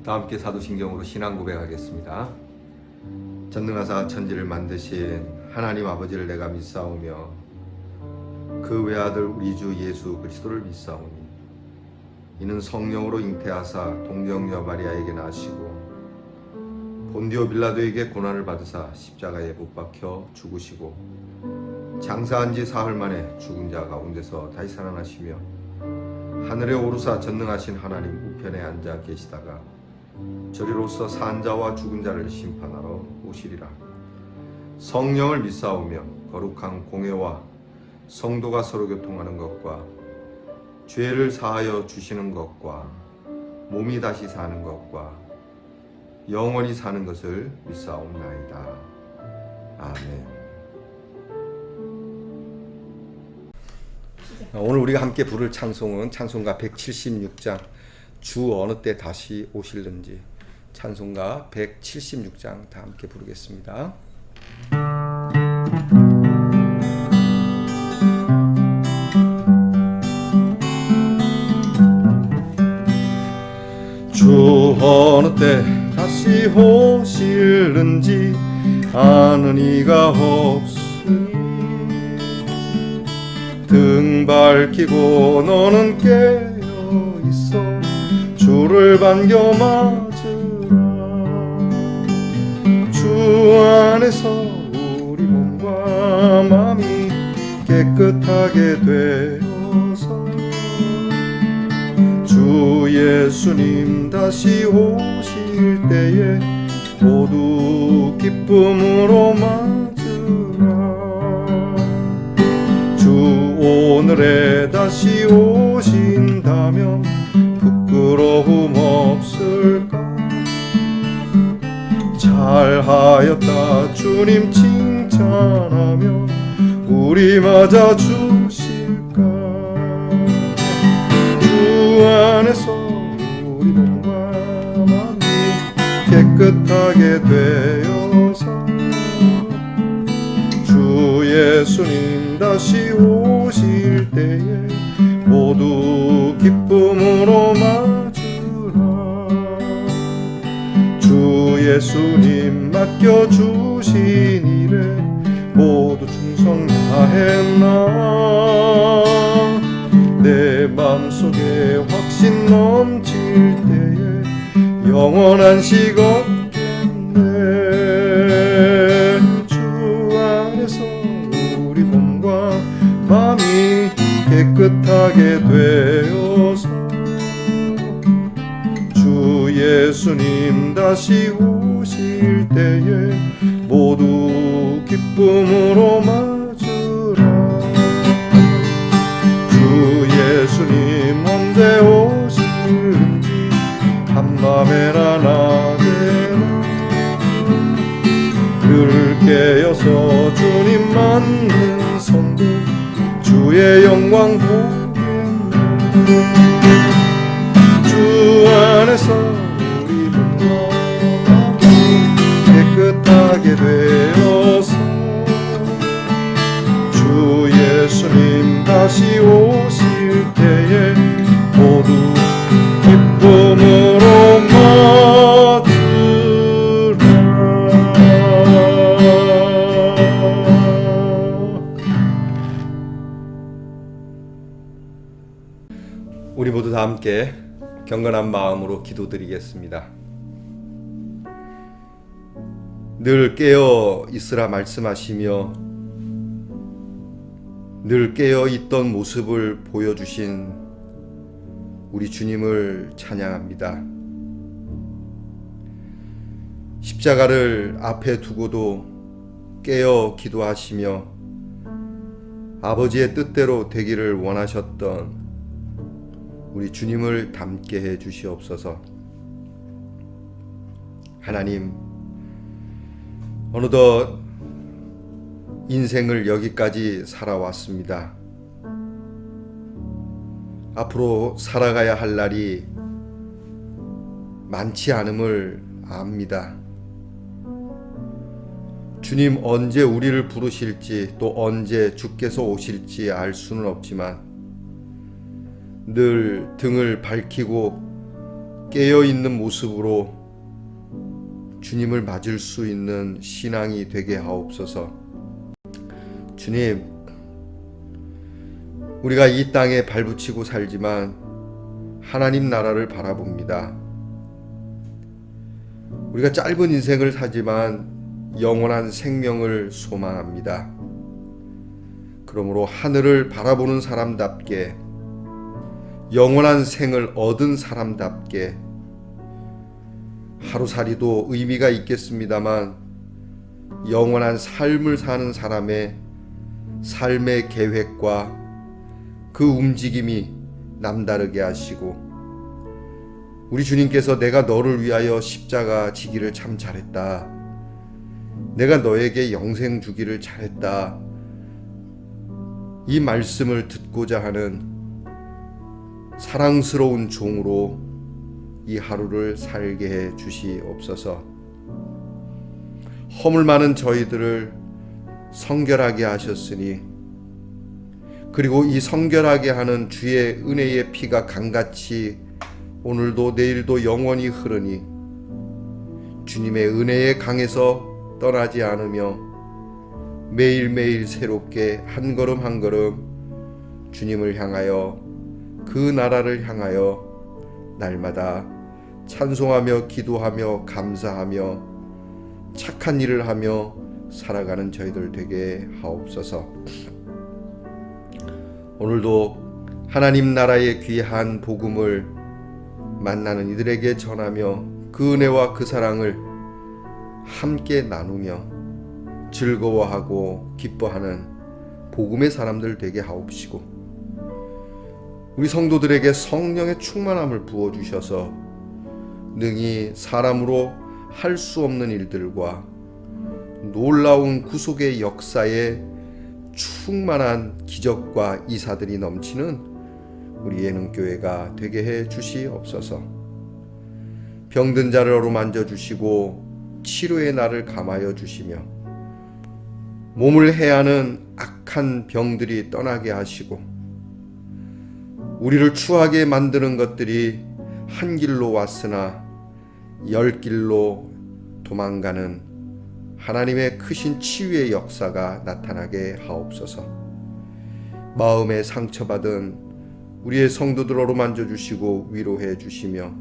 다 함께 사도신경으로 신앙 고백하겠습니다. 전능하사 천지를 만드신 하나님 아버지를 내가 믿사오며 그 외아들 우리 주 예수 그리스도를 믿사오니 이는 성령으로 잉태하사 동정녀 마리아에게 나시고 본디오 빌라도에게 고난을 받으사 십자가에 못 박혀 죽으시고 장사한 지 사흘 만에 죽은 자 가운데서 다시 살아나시며 하늘에 오르사 전능하신 하나님 우편에 앉아 계시다가 저리로서 산 자와 죽은 자를 심판하러 오시리라. 성령을 믿사오며 거룩한 공회와 성도가 서로 교통하는 것과 죄를 사하여 주시는 것과 몸이 다시 사는 것과 영원히 사는 것을 믿사옵나이다. 아멘. 오늘 우리가 함께 부를 찬송은 찬송가 176장 주 어느 때 다시 오실는지, 찬송가 176장 다 함께 부르겠습니다. 주 어느 때 다시 오실는지 아는 이가 없으니 등 밝히고 너는 깨어 있어 주를 반겨 맞으라. 주 안에서 우리 몸과 마음이 깨끗하게 되어서 주 예수님 다시 오실 때에 모두 기쁨으로 맞으라. 주 오늘에 다시 오신다면 부끄러움 없을까? 잘하였다 주님 칭찬하며 우리 맞아 주실까? 주 안에서 우리 몸과 마음이 깨끗하게 되어서 주 예수님 다시 오실 때에 모두 기쁨으로 맞으라. 주 예수님 맡겨주신 일에 모두 충성 다했나? 내 맘속에 확신 넘칠 때에 영원한 식 없겠네. 주 안에서 우리 몸과 마음이 깨끗하게 되어서 주 예수님 다시 오실 때에 모두 기쁨으로 맞으라. 주 예수님 언제 오실는지 한밤에나 낮에나 늘 깨어서 주님 맞는 성도 주의 영광 보겠네. 주 안에서 우리 몸과 마음이 깨끗하게 되어서 주 예수님 다시 오실 때에 모두 기쁨으로 맞으라. 우리 모두 다 함께 경건한 마음으로 기도드리겠습니다. 늘 깨어 있으라 말씀하시며 늘 깨어 있던 모습을 보여주신 우리 주님을 찬양합니다. 십자가를 앞에 두고도 깨어 기도하시며 아버지의 뜻대로 되기를 원하셨던 우리 주님을 닮게 해 주시옵소서. 하나님, 어느덧 인생을 여기까지 살아왔습니다. 앞으로 살아가야 할 날이 많지 않음을 압니다. 주님 언제 우리를 부르실지 또 언제 주께서 오실지 알 수는 없지만 늘 등을 밝히고 깨어있는 모습으로 주님을 맞을 수 있는 신앙이 되게 하옵소서. 주님, 우리가 이 땅에 발붙이고 살지만 하나님 나라를 바라봅니다. 우리가 짧은 인생을 사지만 영원한 생명을 소망합니다. 그러므로 하늘을 바라보는 사람답게, 영원한 생을 얻은 사람답게, 하루살이도 의미가 있겠습니다만 영원한 삶을 사는 사람의 삶의 계획과 그 움직임이 남다르게 하시고, 우리 주님께서 내가 너를 위하여 십자가 지기를 참 잘했다, 내가 너에게 영생 주기를 잘했다, 이 말씀을 듣고자 하는 사랑스러운 종으로 이 하루를 살게 해 주시옵소서. 허물 많은 저희들을 성결하게 하셨으니, 그리고 이 성결하게 하는 주의 은혜의 피가 강같이 오늘도 내일도 영원히 흐르니 주님의 은혜의 강에서 떠나지 않으며 매일매일 새롭게 한 걸음 한 걸음 주님을 향하여, 그 나라를 향하여 날마다 찬송하며 기도하며 감사하며 착한 일을 하며 살아가는 저희들 되게 하옵소서. 오늘도 하나님 나라의 귀한 복음을 만나는 이들에게 전하며 그 은혜와 그 사랑을 함께 나누며 즐거워하고 기뻐하는 복음의 사람들 되게 하옵시고, 우리 성도들에게 성령의 충만함을 부어주셔서 능히 사람으로 할 수 없는 일들과 놀라운 구속의 역사에 충만한 기적과 이사들이 넘치는 우리 예능교회가 되게 해 주시옵소서. 병든 자를 어루만져 주시고 치료의 날을 감하여 주시며 몸을 해하는 악한 병들이 떠나게 하시고, 우리를 추하게 만드는 것들이 한 길로 왔으나 열 길로 도망가는 하나님의 크신 치유의 역사가 나타나게 하옵소서. 마음에 상처받은 우리의 성도들 어루만져 주시고 위로해 주시며,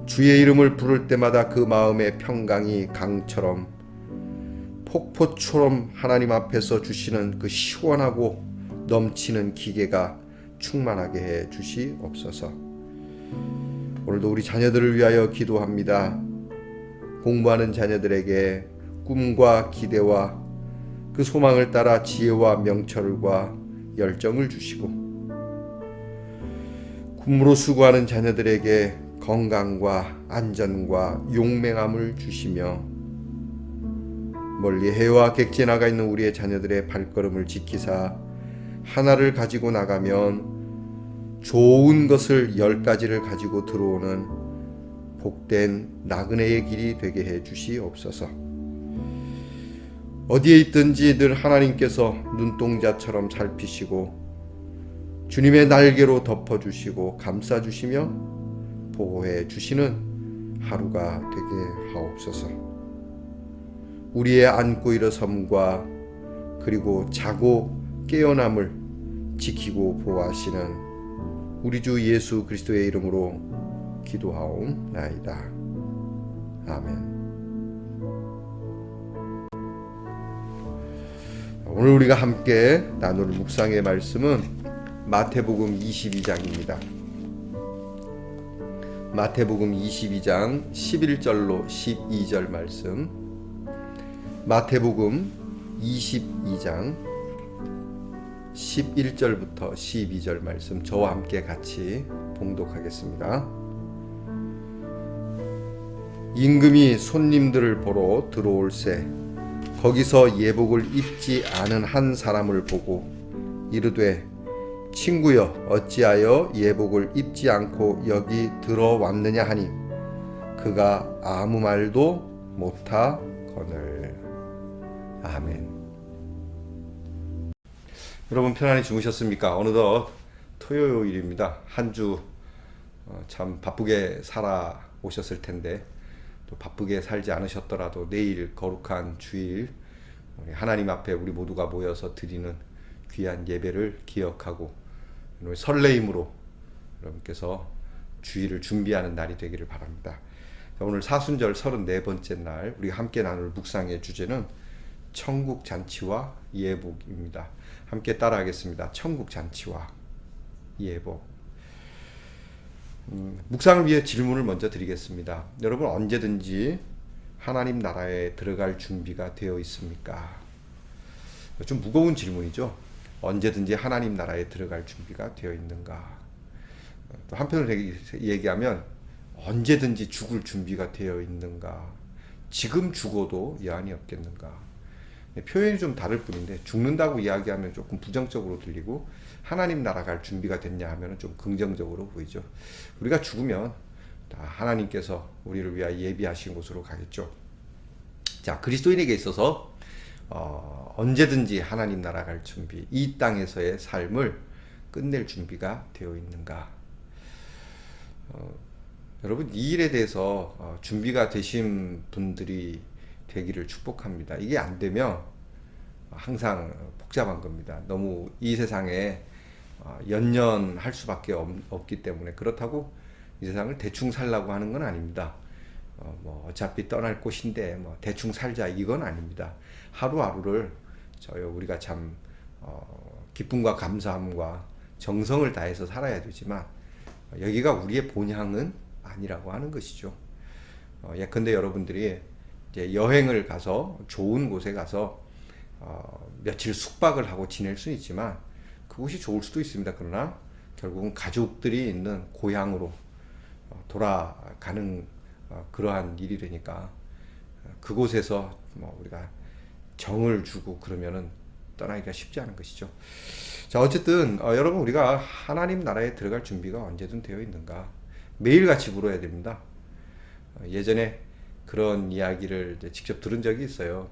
주의 이름을 부를 때마다 그 마음의 평강이 강처럼 폭포처럼 하나님 앞에서 주시는 그 시원하고 넘치는 기계가 충만하게 해 주시옵소서. 오늘도 우리 자녀들을 위하여 기도합니다. 공부하는 자녀들에게 꿈과 기대와 그 소망을 따라 지혜와 명철과 열정을 주시고, 군무로 수고하는 자녀들에게 건강과 안전과 용맹함을 주시며, 멀리 해와 객지에 나가 있는 우리의 자녀들의 발걸음을 지키사 하나를 가지고 나가면 좋은 것을 10가지를 가지고 들어오는 복된 나그네의 길이 되게 해 주시옵소서. 어디에 있든지 늘 하나님께서 눈동자처럼 살피시고 주님의 날개로 덮어주시고 감싸주시며 보호해 주시는 하루가 되게 하옵소서. 우리의 앉고 일어섬과 그리고 자고 깨어남을 지키고 보호하시는 우리 주 예수 그리스도의 이름으로 기도하옵나이다. 아멘. 오늘 우리가 함께 나눌 묵상의 말씀은 마태복음 22장입니다. 마태복음 22장 11절로 12절 말씀, 마태복음 22장 11절부터 12절 말씀 저와 함께 같이 봉독하겠습니다. 임금이 손님들을 보러 들어올새 거기서 예복을 입지 않은 한 사람을 보고 이르되 친구여 어찌하여 예복을 입지 않고 여기 들어왔느냐 하니 그가 아무 말도 못하거늘. 아멘. 여러분 편안히 주무셨습니까? 어느덧 토요일입니다. 한 주 참 바쁘게 살아오셨을 텐데 또 바쁘게 살지 않으셨더라도 내일 거룩한 주일 우리 하나님 앞에 우리 모두가 모여서 드리는 귀한 예배를 기억하고 설레임으로 여러분께서 주일을 준비하는 날이 되기를 바랍니다. 오늘 사순절 34번째 날 우리 함께 나눌 묵상의 주제는 천국 잔치와 예복입니다. 함께 따라하겠습니다. 천국 잔치와 예복. 묵상을 위해 질문을 먼저 드리겠습니다. 여러분 언제든지 하나님 나라에 들어갈 준비가 되어 있습니까? 좀 무거운 질문이죠. 언제든지 하나님 나라에 들어갈 준비가 되어 있는가? 또 한편으로 얘기하면 언제든지 죽을 준비가 되어 있는가? 지금 죽어도 여한이 없겠는가? 표현이 좀 다를 뿐인데 죽는다고 이야기하면 조금 부정적으로 들리고 하나님 나라 갈 준비가 됐냐 하면 좀 긍정적으로 보이죠. 우리가 죽으면 다 하나님께서 우리를 위하여 예비하신 곳으로 가겠죠. 자, 그리스도인에게 있어서 언제든지 하나님 나라 갈 준비, 이 땅에서의 삶을 끝낼 준비가 되어 있는가? 여러분 이 일에 대해서 준비가 되신 분들이 되기를 축복합니다. 이게 안 되면 항상 복잡한 겁니다. 너무 이 세상에 연연할 수밖에 없기 때문에. 그렇다고 이 세상을 대충 살라고 하는 건 아닙니다. 뭐 어차피 떠날 곳인데 뭐 대충 살자 이건 아닙니다. 하루하루를 우리가 참 기쁨과 감사함과 정성을 다해서 살아야 되지만 여기가 우리의 본향은 아니라고 하는 것이죠. 예컨대 여러분들이 이제 여행을 가서 좋은 곳에 가서 며칠 숙박을 하고 지낼 수 있지만 그곳이 좋을 수도 있습니다. 그러나 결국은 가족들이 있는 고향으로 돌아가는 그러한 일이 되니까 그곳에서 뭐 우리가 정을 주고 그러면은 떠나기가 쉽지 않은 것이죠. 자, 어쨌든 여러분 우리가 하나님 나라에 들어갈 준비가 언제든 되어 있는가? 매일같이 물어야 됩니다. 예전에 그런 이야기를 직접 들은 적이 있어요.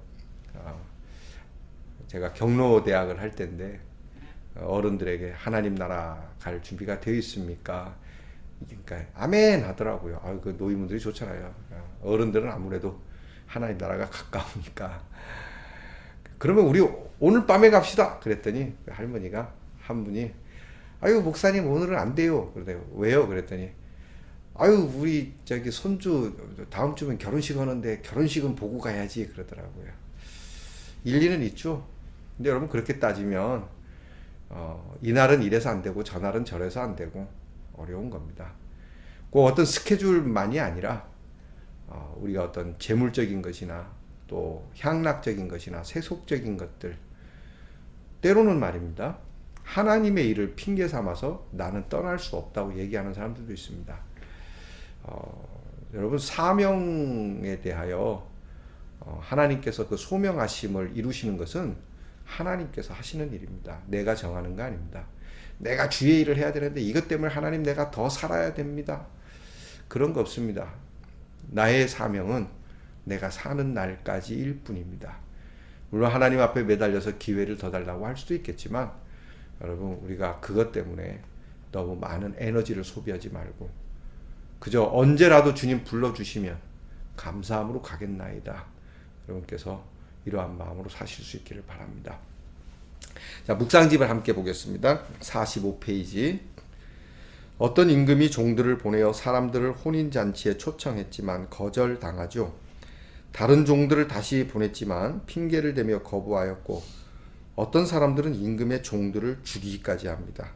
제가 경로대학을 할 때인데 어른들에게 하나님 나라 갈 준비가 되어 있습니까? 그러니까 아멘 하더라고요. 그 노인분들이 좋잖아요. 어른들은 아무래도 하나님 나라가 가까우니까. 그러면 우리 오늘 밤에 갑시다. 그랬더니 할머니가 한 분이 아유 목사님 오늘은 안 돼요. 그러대요. 왜요? 그랬더니 아유 우리 저기 손주 다음 주면 결혼식 하는데 결혼식은 보고 가야지 그러더라고요. 일리는 있죠. 근데 여러분 그렇게 따지면 이날은 이래서 안 되고 저날은 저래서 안 되고 어려운 겁니다. 꼭 어떤 스케줄만이 아니라 우리가 어떤 재물적인 것이나 또 향락적인 것이나 세속적인 것들 때로는 말입니다. 하나님의 일을 핑계 삼아서 나는 떠날 수 없다고 얘기하는 사람들도 있습니다. 여러분 사명에 대하여 하나님께서 그 소명하심을 이루시는 것은 하나님께서 하시는 일입니다. 내가 정하는 거 아닙니다. 내가 주의 일을 해야 되는데 이것 때문에 하나님 내가 더 살아야 됩니다. 그런 거 없습니다. 나의 사명은 내가 사는 날까지일 뿐입니다. 물론 하나님 앞에 매달려서 기회를 더 달라고 할 수도 있겠지만 여러분 우리가 그것 때문에 너무 많은 에너지를 소비하지 말고 그저 언제라도 주님 불러주시면 감사함으로 가겠나이다. 여러분께서 이러한 마음으로 사실 수 있기를 바랍니다. 자, 묵상집을 함께 보겠습니다. 45페이지. 어떤 임금이 종들을 보내어 사람들을 혼인잔치에 초청했지만 거절당하죠. 다른 종들을 다시 보냈지만 핑계를 대며 거부하였고 어떤 사람들은 임금의 종들을 죽이기까지 합니다.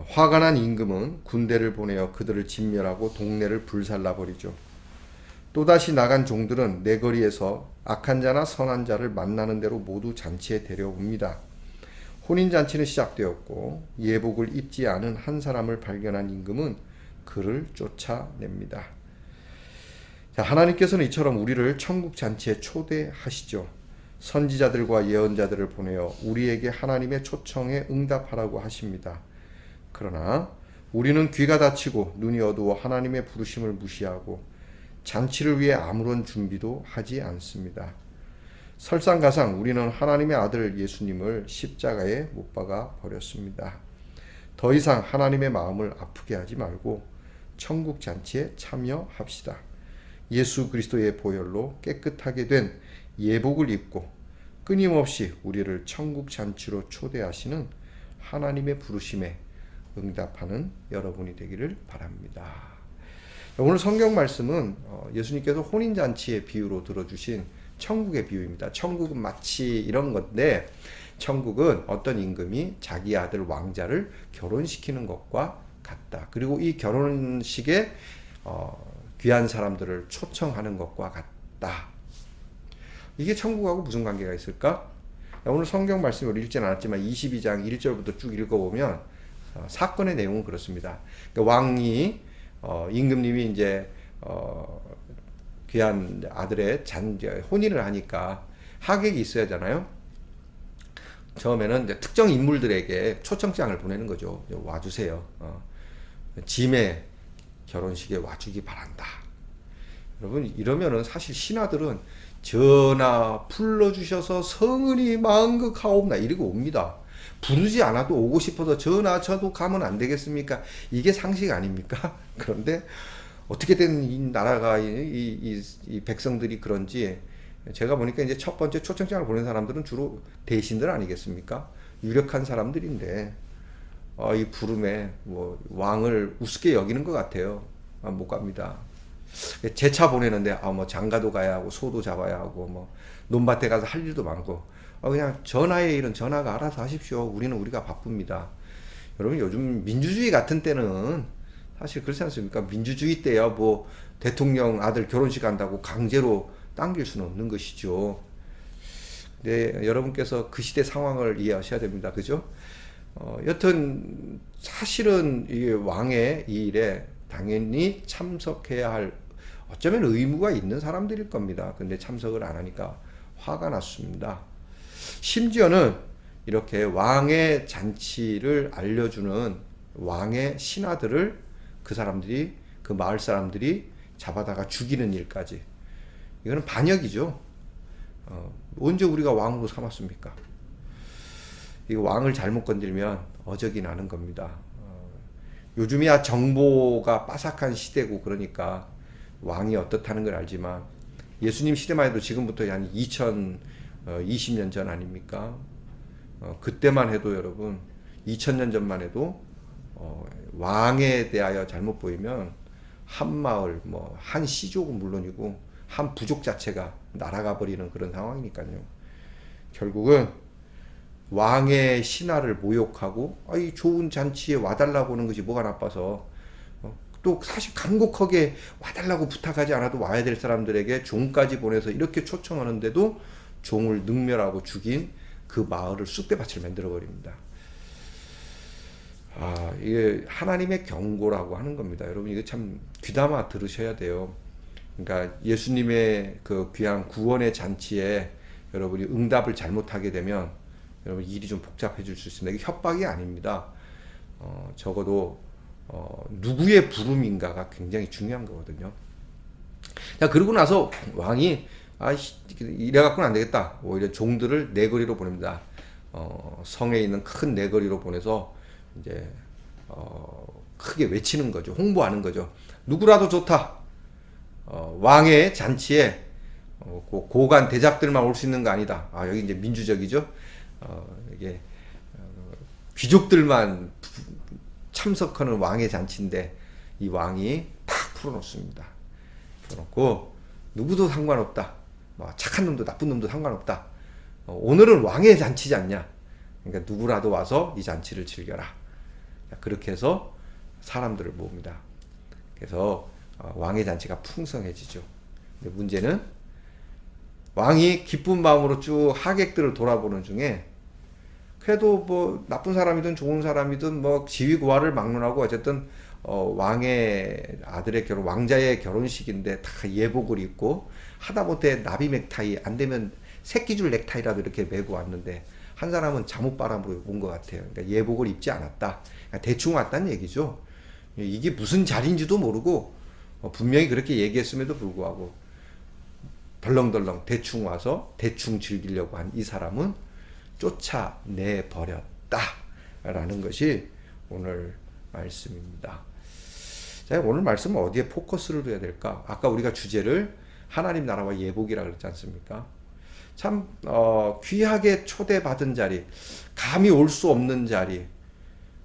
화가 난 임금은 군대를 보내어 그들을 진멸하고 동네를 불살라버리죠. 또다시 나간 종들은 내거리에서 악한 자나 선한 자를 만나는 대로 모두 잔치에 데려옵니다. 혼인잔치는 시작되었고 예복을 입지 않은 한 사람을 발견한 임금은 그를 쫓아냅니다. 자, 하나님께서는 이처럼 우리를 천국 잔치에 초대하시죠. 선지자들과 예언자들을 보내어 우리에게 하나님의 초청에 응답하라고 하십니다. 그러나 우리는 귀가 닫히고 눈이 어두워 하나님의 부르심을 무시하고 잔치를 위해 아무런 준비도 하지 않습니다. 설상가상 우리는 하나님의 아들 예수님을 십자가에 못 박아 버렸습니다. 더 이상 하나님의 마음을 아프게 하지 말고 천국 잔치에 참여합시다. 예수 그리스도의 보혈로 깨끗하게 된 예복을 입고 끊임없이 우리를 천국 잔치로 초대하시는 하나님의 부르심에 응답하는 여러분이 되기를 바랍니다. 오늘 성경 말씀은 예수님께서 혼인잔치의 비유로 들어주신 천국의 비유입니다. 천국은 마치 이런 건데, 천국은 어떤 임금이 자기 아들 왕자를 결혼시키는 것과 같다. 그리고 이 결혼식에 귀한 사람들을 초청하는 것과 같다. 이게 천국하고 무슨 관계가 있을까? 오늘 성경 말씀을 읽지는 않았지만 22장 1절부터 쭉 읽어보면 사건의 내용은 그렇습니다. 그러니까 왕이 임금님이 이제 귀한 아들의 혼인을 하니까 하객이 있어야 하잖아요. 처음에는 이제 특정 인물들에게 초청장을 보내는 거죠. 와주세요. 짐의 결혼식에 와주기 바란다. 여러분, 이러면은 사실 신하들은 전하 불러주셔서 성은이 만극하옵나 이러고 옵니다. 부르지 않아도 오고 싶어서 전하 저도 가면 안 되겠습니까? 이게 상식 아닙니까? 그런데 어떻게든 이 나라가 이 백성들이 그런지 제가 보니까 이제 첫 번째 초청장을 보낸 사람들은 주로 대신들 아니겠습니까? 유력한 사람들인데 이 부름에 뭐 왕을 우습게 여기는 것 같아요. 못 갑니다. 제차 보내는데 뭐 장가도 가야 하고 소도 잡아야 하고 뭐 논밭에 가서 할 일도 많고 그냥 전하의 일은 전하가 알아서 하십시오. 우리는 우리가 바쁩니다. 여러분, 요즘 민주주의 같은 때는 사실 그렇지 않습니까? 민주주의 때야 뭐 대통령 아들 결혼식 한다고 강제로 당길 수는 없는 것이죠. 네, 여러분께서 그 시대 상황을 이해하셔야 됩니다. 그죠? 여튼 사실은 이 왕의 이 일에 당연히 참석해야 할 어쩌면 의무가 있는 사람들일 겁니다. 근데 참석을 안 하니까 화가 났습니다. 심지어는 이렇게 왕의 잔치를 알려주는 왕의 신하들을 그 마을 사람들이 잡아다가 죽이는 일까지. 이거는 반역이죠. 언제 우리가 왕으로 삼았습니까? 이 왕을 잘못 건들면 어적이 나는 겁니다. 요즘이야 정보가 빠삭한 시대고 그러니까 왕이 어떻다는 걸 알지만 예수님 시대만 해도 지금부터 한 2020년 전 아닙니까? 그때만 해도 여러분 2000년 전만 해도 왕에 대하여 잘못 보이면 한 마을 한 시족은 물론이고 한 부족 자체가 날아가 버리는 그런 상황이니까요. 결국은 왕의 신하를 모욕하고 이 좋은 잔치에 와달라고 하는 것이 뭐가 나빠서 또 사실 간곡하게 와달라고 부탁하지 않아도 와야 될 사람들에게 종까지 보내서 이렇게 초청하는데도 종을 능멸하고 죽인 그 마을을 쑥대밭을 만들어 버립니다. 이게 하나님의 경고라고 하는 겁니다. 여러분, 이거 참 귀담아 들으셔야 돼요. 그러니까 예수님의 그 귀한 구원의 잔치에 여러분이 응답을 잘못하게 되면 여러분 일이 좀 복잡해질 수 있습니다. 이게 협박이 아닙니다. 적어도 누구의 부름인가가 굉장히 중요한 거거든요. 자, 그러고 나서 왕이 이래 갖고는 안 되겠다. 오히려 종들을 내거리로 보냅니다. 성에 있는 큰 내거리로 보내서 이제 크게 외치는 거죠. 홍보하는 거죠. 누구라도 좋다. 왕의 잔치에 고관 대작들만 올 수 있는 거 아니다. 여기 이제 민주적이죠. 이게 귀족들만 참석하는 왕의 잔치인데 이 왕이 탁 풀어놓습니다. 풀어놓고 누구도 상관없다. 착한 놈도 나쁜 놈도 상관없다. 오늘은 왕의 잔치지 않냐. 그러니까 누구라도 와서 이 잔치를 즐겨라. 그렇게 해서 사람들을 모읍니다. 그래서 왕의 잔치가 풍성해지죠. 근데 문제는 왕이 기쁜 마음으로 쭉 하객들을 돌아보는 중에 그래도 뭐 나쁜 사람이든 좋은 사람이든 뭐 지위고하를 막론하고 어쨌든 왕의 아들의 왕자의 결혼식인데 다 예복을 입고 하다못해 나비 넥타이 안 되면 새끼줄 넥타이라도 이렇게 메고 왔는데 한 사람은 잠옷바람으로 온 것 같아요. 그러니까 예복을 입지 않았다. 그러니까 대충 왔다는 얘기죠. 이게 무슨 자리인지도 모르고 분명히 그렇게 얘기했음에도 불구하고 덜렁덜렁 대충 와서 대충 즐기려고 한 이 사람은 쫓아내버렸다 라는 것이 오늘 말씀입니다. 자, 오늘 말씀은 어디에 포커스를 둬야 될까? 아까 우리가 주제를 하나님 나라와 예복이라 그랬지 않습니까? 참 귀하게 초대받은 자리, 감히 올 수 없는 자리,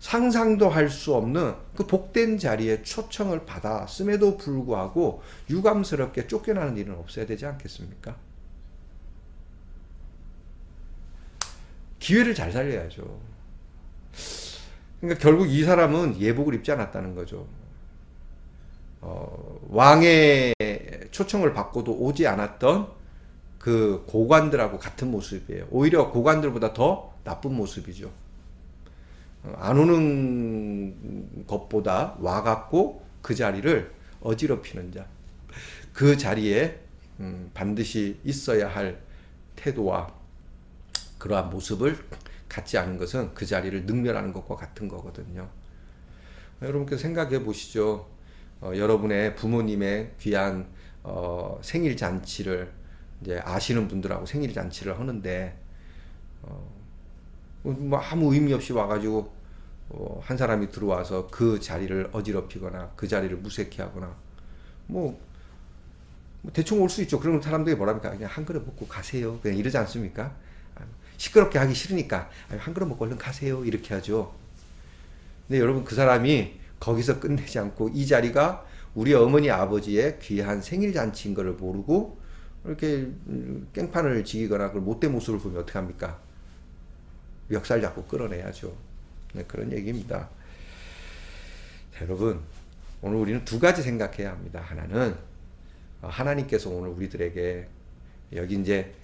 상상도 할 수 없는 그 복된 자리에 초청을 받았음에도 불구하고 유감스럽게 쫓겨나는 일은 없어야 되지 않겠습니까? 기회를 잘 살려야죠. 그러니까 결국 이 사람은 예복을 입지 않았다는 거죠. 왕의 초청을 받고도 오지 않았던 그 고관들하고 같은 모습이에요. 오히려 고관들보다 더 나쁜 모습이죠. 안 오는 것보다 와갖고 그 자리를 어지럽히는 자, 그 자리에 반드시 있어야 할 태도와 그러한 모습을 갖지 않은 것은 그 자리를 능멸하는 것과 같은 거거든요. 여러분께서 생각해 보시죠. 여러분의 부모님의 귀한 생일 잔치를 이제 아시는 분들하고 생일 잔치를 하는데 뭐 아무 의미 없이 와가지고 한 사람이 들어와서 그 자리를 어지럽히거나 그 자리를 무색해하거나 뭐 대충 올 수 있죠. 그런 사람들이 뭐랍니까? 그냥 한 그릇 먹고 가세요. 그냥 이러지 않습니까? 시끄럽게 하기 싫으니까 한 그릇 먹고 얼른 가세요. 이렇게 하죠. 근데 여러분 그 사람이 거기서 끝내지 않고 이 자리가 우리 어머니 아버지의 귀한 생일 잔치인 것을 모르고 이렇게 깽판을 지기거나 그걸 못된 모습을 보면 어떻게 합니까? 멱살 잡고 끌어내야죠. 네, 그런 얘기입니다. 자, 여러분 오늘 우리는 두 가지 생각해야 합니다. 하나는 하나님께서 오늘 우리들에게 여기 이제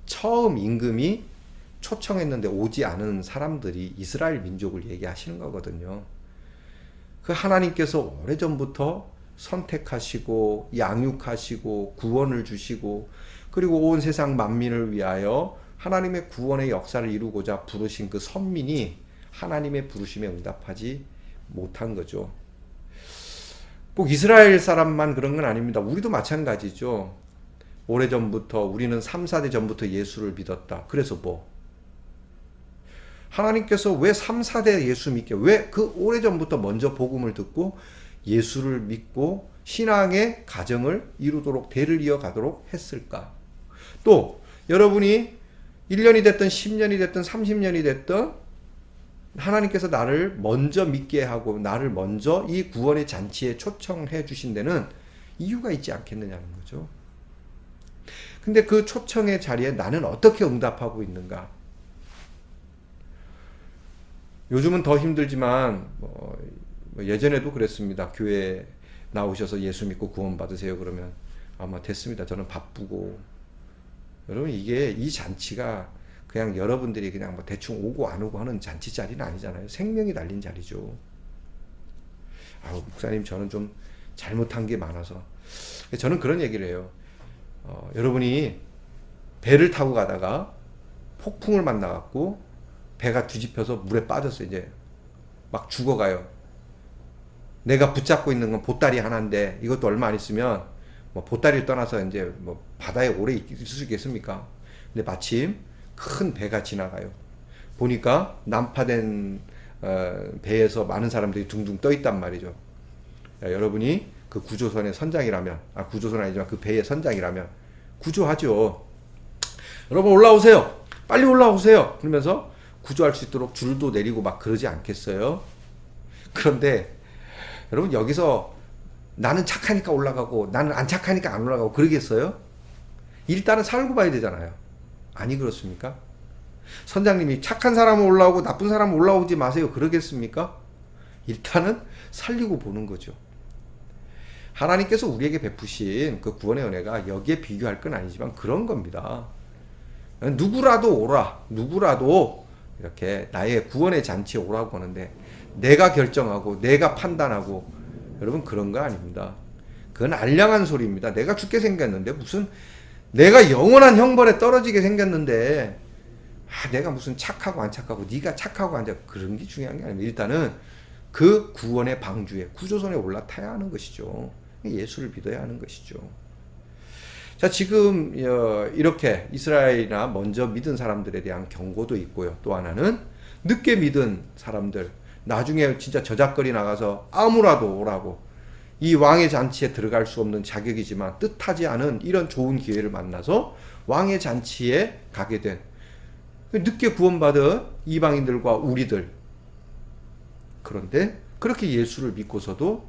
처음 임금이 초청했는데 오지 않은 사람들이 이스라엘 민족을 얘기하시는 거거든요. 그 하나님께서 오래전부터 선택하시고 양육하시고 구원을 주시고 그리고 온 세상 만민을 위하여 하나님의 구원의 역사를 이루고자 부르신 그 선민이 하나님의 부르심에 응답하지 못한 거죠. 꼭 이스라엘 사람만 그런 건 아닙니다. 우리도 마찬가지죠. 오래전부터 우리는 3, 4대 전부터 예수를 믿었다. 그래서 뭐? 하나님께서 왜 3, 4대 예수 믿게 왜 그 오래전부터 먼저 복음을 듣고 예수를 믿고 신앙의 가정을 이루도록 대를 이어가도록 했을까? 또 여러분이 1년이 됐든 10년이 됐든 30년이 됐든 하나님께서 나를 먼저 믿게 하고 나를 먼저 이 구원의 잔치에 초청해 주신 데는 이유가 있지 않겠느냐는 거죠. 근데 그 초청의 자리에 나는 어떻게 응답하고 있는가? 요즘은 더 힘들지만 예전에도 그랬습니다. 교회 나오셔서 예수 믿고 구원 받으세요 그러면 아마 됐습니다. 저는 바쁘고. 여러분 이게 이 잔치가 그냥 여러분들이 그냥 뭐 대충 오고 안 오고 하는 잔치 자리는 아니잖아요. 생명이 달린 자리죠. 목사님 저는 좀 잘못한 게 많아서 저는 그런 얘기를 해요. 여러분이 배를 타고 가다가 폭풍을 만나갖고 배가 뒤집혀서 물에 빠졌어요. 이제 막 죽어가요. 내가 붙잡고 있는 건 보따리 하나인데 이것도 얼마 안 있으면 뭐 보따리를 떠나서 이제 뭐 바다에 오래 있을 수 있겠습니까? 근데 마침 큰 배가 지나가요. 보니까 난파된 배에서 많은 사람들이 둥둥 떠 있단 말이죠. 여러분이 그 구조선의 선장이라면, 구조선 아니지만 그 배의 선장이라면 구조하죠. 여러분 올라오세요. 빨리 올라오세요. 그러면서 구조할 수 있도록 줄도 내리고 막 그러지 않겠어요? 그런데 여러분 여기서 나는 착하니까 올라가고 나는 안 착하니까 안 올라가고 그러겠어요? 일단은 살고 봐야 되잖아요. 아니 그렇습니까? 선장님이 착한 사람은 올라오고 나쁜 사람은 올라오지 마세요. 그러겠습니까? 일단은 살리고 보는 거죠. 하나님께서 우리에게 베푸신 그 구원의 은혜가 여기에 비교할 건 아니지만 그런 겁니다. 누구라도 오라. 누구라도 이렇게 나의 구원의 잔치에 오라고 하는데 내가 결정하고 내가 판단하고 여러분 그런 거 아닙니다. 그건 알량한 소리입니다. 내가 죽게 생겼는데 무슨 내가 영원한 형벌에 떨어지게 생겼는데 내가 무슨 착하고 안 착하고 네가 착하고 안 착하고 그런 게 중요한 게 아닙니다. 일단은 그 구원의 방주에 구조선에 올라타야 하는 것이죠. 예수를 믿어야 하는 것이죠. 자, 지금 이렇게 이스라엘이나 먼저 믿은 사람들에 대한 경고도 있고요. 또 하나는 늦게 믿은 사람들, 나중에 진짜 저작거리 나가서 아무라도 오라고, 이 왕의 잔치에 들어갈 수 없는 자격이지만 뜻하지 않은 이런 좋은 기회를 만나서 왕의 잔치에 가게 된, 늦게 구원받은 이방인들과 우리들. 그런데 그렇게 예수를 믿고서도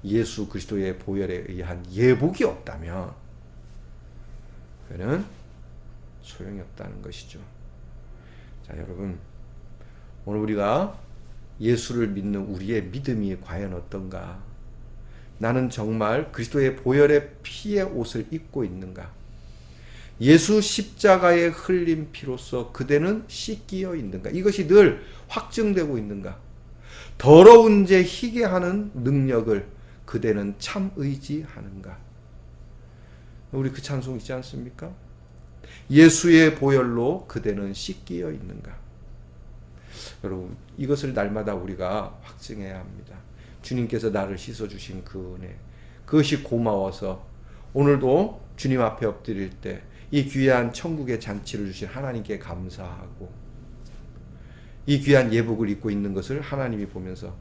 예수 그리스도의 보혈에 의한 예복이 없다면 그는 소용이 없다는 것이죠. 자, 여러분, 오늘 우리가 예수를 믿는 우리의 믿음이 과연 어떤가? 나는 정말 그리스도의 보혈의 피의 옷을 입고 있는가? 예수 십자가에 흘린 피로써 그대는 씻기어 있는가? 이것이 늘 확증되고 있는가? 더러운 죄 희게 하는 능력을 그대는 참 의지하는가? 우리 그 찬송 있지 않습니까? 예수의 보혈로 그대는 씻기어 있는가? 여러분, 이것을 날마다 우리가 확증해야 합니다. 주님께서 나를 씻어주신 그 은혜, 그것이 고마워서 오늘도 주님 앞에 엎드릴 때 이 귀한 천국의 잔치를 주신 하나님께 감사하고, 이 귀한 예복을 입고 있는 것을 하나님이 보면서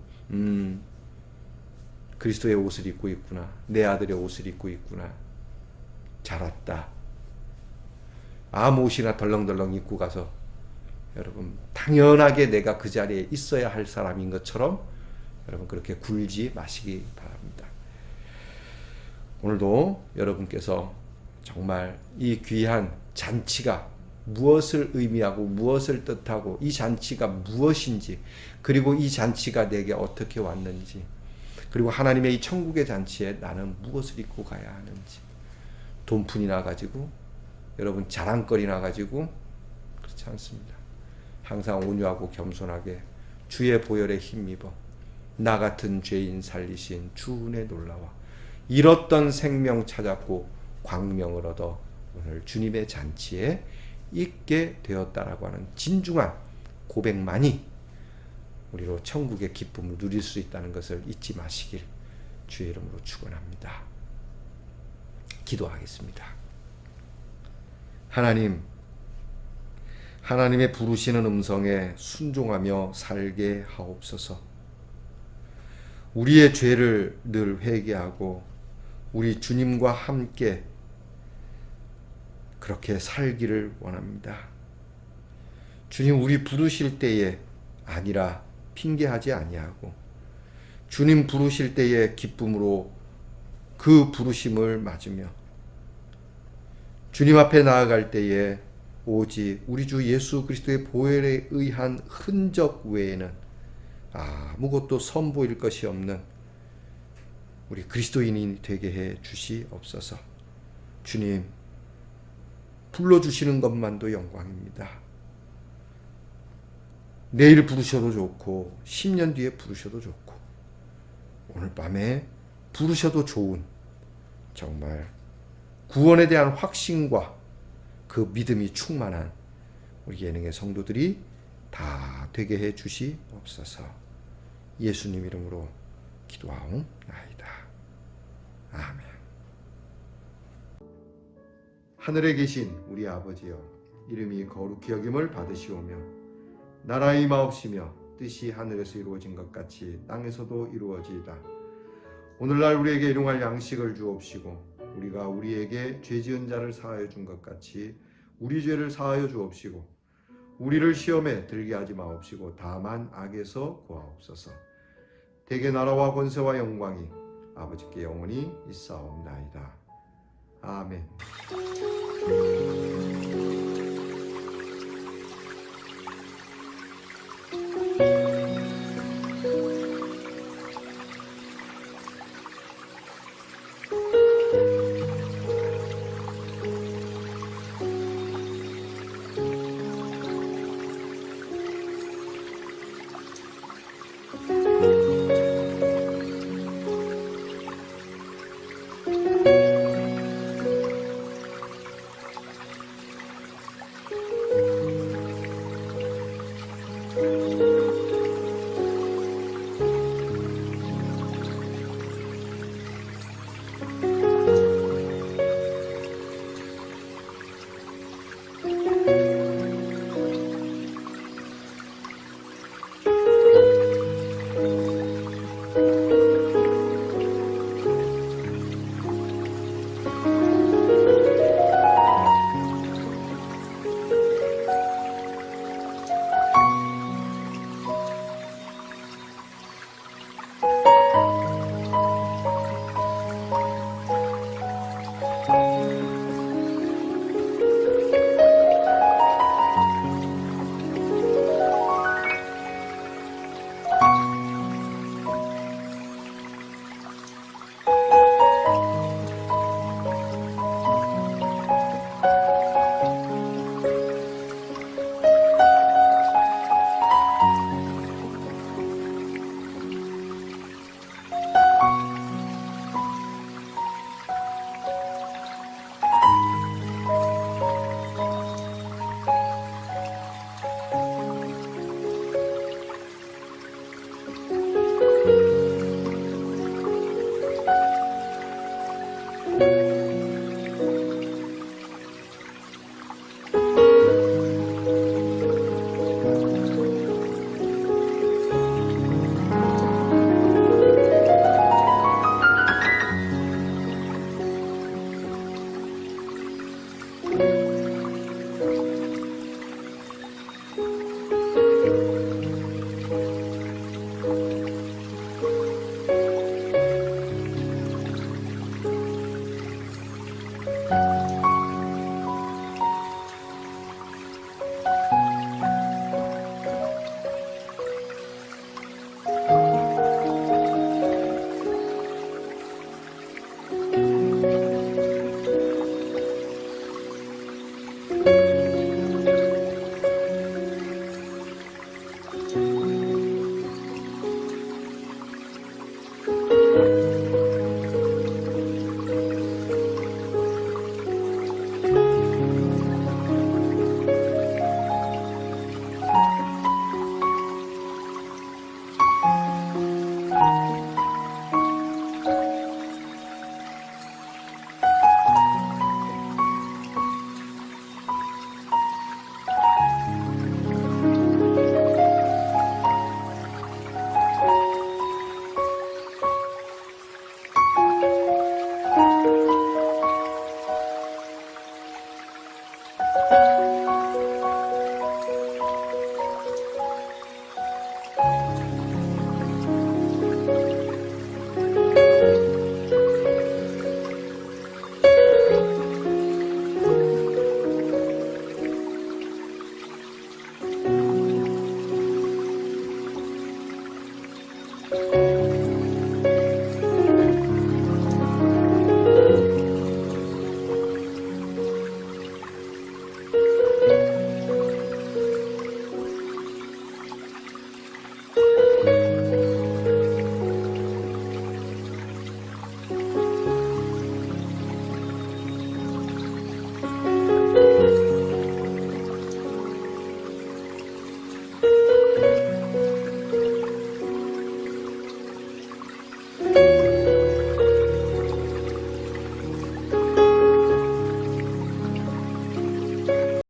그리스도의 옷을 입고 있구나, 내 아들의 옷을 입고 있구나, 잘 왔다. 아무 옷이나 덜렁덜렁 입고 가서 여러분 당연하게 내가 그 자리에 있어야 할 사람인 것처럼 여러분 그렇게 굴지 마시기 바랍니다. 오늘도 여러분께서 정말 이 귀한 잔치가 무엇을 의미하고 무엇을 뜻하고, 이 잔치가 무엇인지, 그리고 이 잔치가 내게 어떻게 왔는지, 그리고 하나님의 이 천국의 잔치에 나는 무엇을 입고 가야 하는지, 돈푼이나 가지고 여러분 자랑거리나 가지고 그렇지 않습니다. 항상 온유하고 겸손하게 주의 보혈에 힘입어 나 같은 죄인 살리신 주 은혜 놀라와 잃었던 생명 찾았고 광명을 얻어 오늘 주님의 잔치에 있게 되었다라고 하는 진중한 고백만이 우리로 천국의 기쁨을 누릴 수 있다는 것을 잊지 마시길 주의 이름으로 축원합니다. 기도하겠습니다. 하나님, 하나님의 부르시는 음성에 순종하며 살게 하옵소서. 우리의 죄를 늘 회개하고 우리 주님과 함께 그렇게 살기를 원합니다. 주님, 우리 부르실 때에 아니라 핑계하지 아니하고 주님 부르실 때에 기쁨으로 그 부르심을 맞으며 주님 앞에 나아갈 때에 오직 우리 주 예수 그리스도의 보혈에 의한 흔적 외에는 아무것도 선보일 것이 없는 우리 그리스도인이 되게 해 주시옵소서. 주님, 불러주시는 것만도 영광입니다. 내일 부르셔도 좋고 10년 뒤에 부르셔도 좋고 오늘 밤에 부르셔도 좋은, 정말 구원에 대한 확신과 그 믿음이 충만한 우리 예능의 성도들이 다 되게 해 주시옵소서. 예수님 이름으로 기도하옵나이다. 아멘. 하늘에 계신 우리 아버지여, 이름이 거룩히 여김을 받으시오며 나라의 임하옵시며 뜻이 하늘에서 이루어진 것 같이 땅에서도 이루어지이다. 오늘날 우리에게 일용할 양식을 주옵시고 우리가 우리에게 죄지은 자를 사하여 준 것 같이 우리 죄를 사하여 주옵시고 우리를 시험에 들게 하지 마옵시고 다만 악에서 구하옵소서. 대개 나라와 권세와 영광이 아버지께 영원히 있사옵나이다. 아멘.